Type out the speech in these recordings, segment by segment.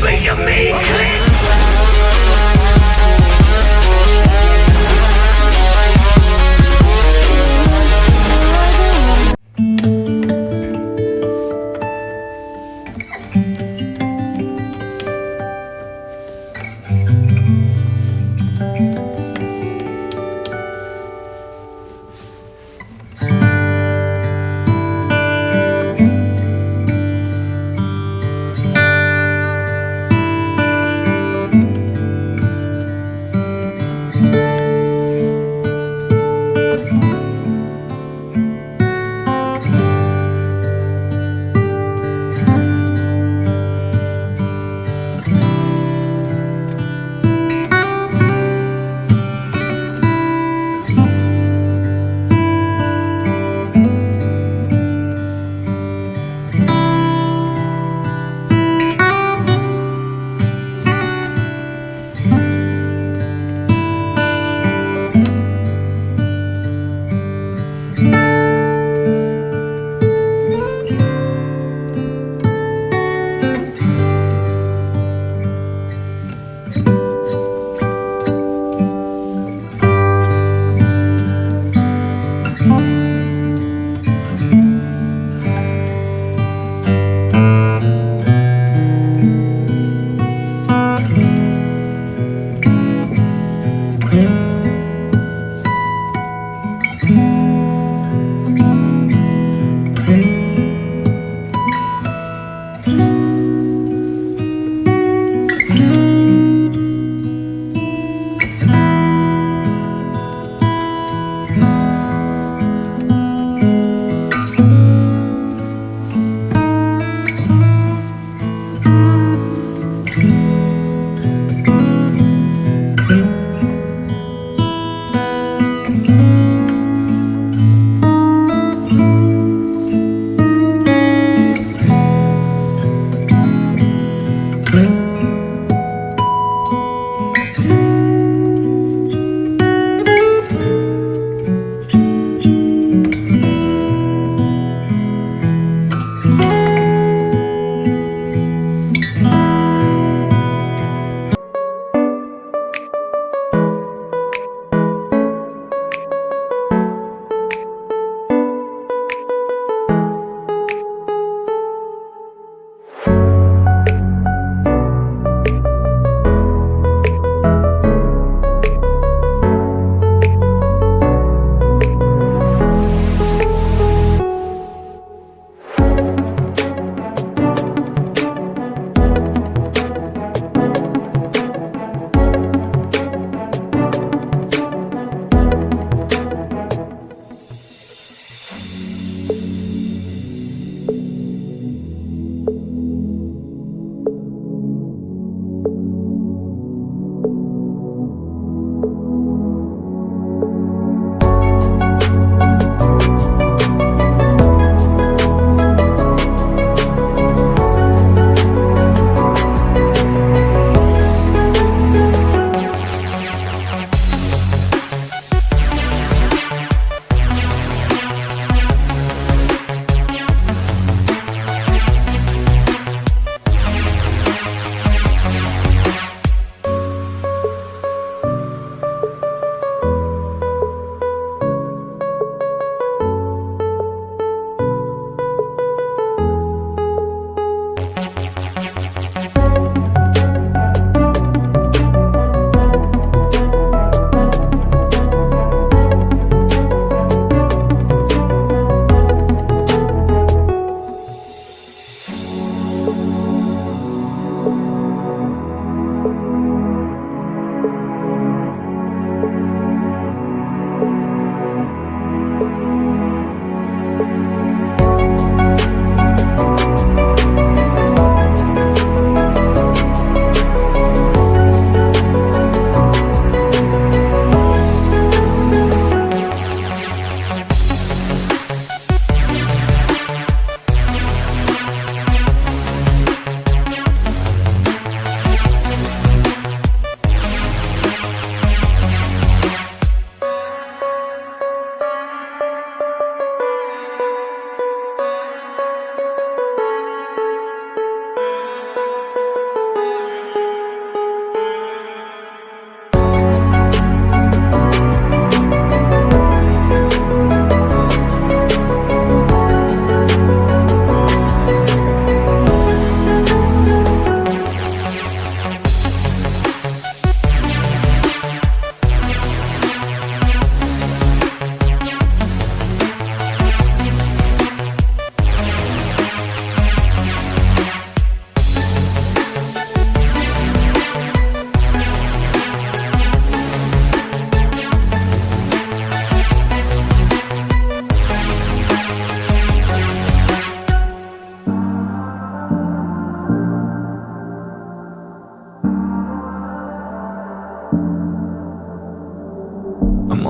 Make you me click.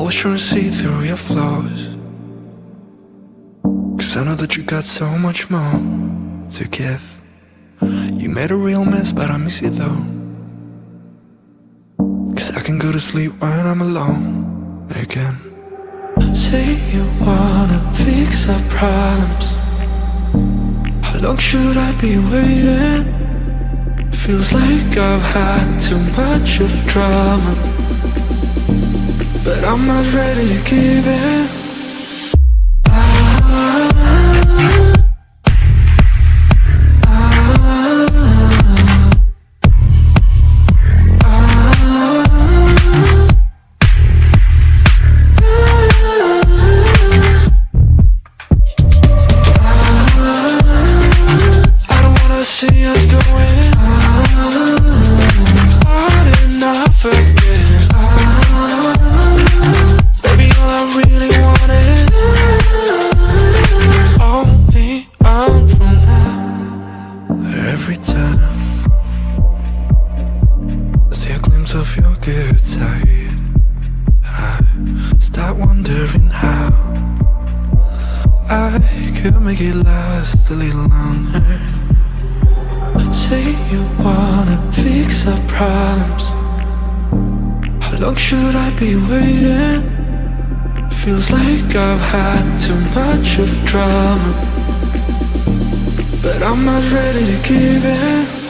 always trying to see through your flaws, 'cause I know that you got so much more to give. You made a real mess, but I miss you though, 'cause I can go to sleep when I'm alone again. Say you wanna fix our problems. How long should I be waiting? Feels like I've had too much of drama, but I'm not ready to give in. See us going on and off again. Baby, all I really wanted, only on from now. Every time I see a glimpse of your good side, I start wondering how I could make it last a little longer. Say you wanna fix our problems. How long should I be waiting? Feels like I've had too much of drama, but I'm not ready to give in.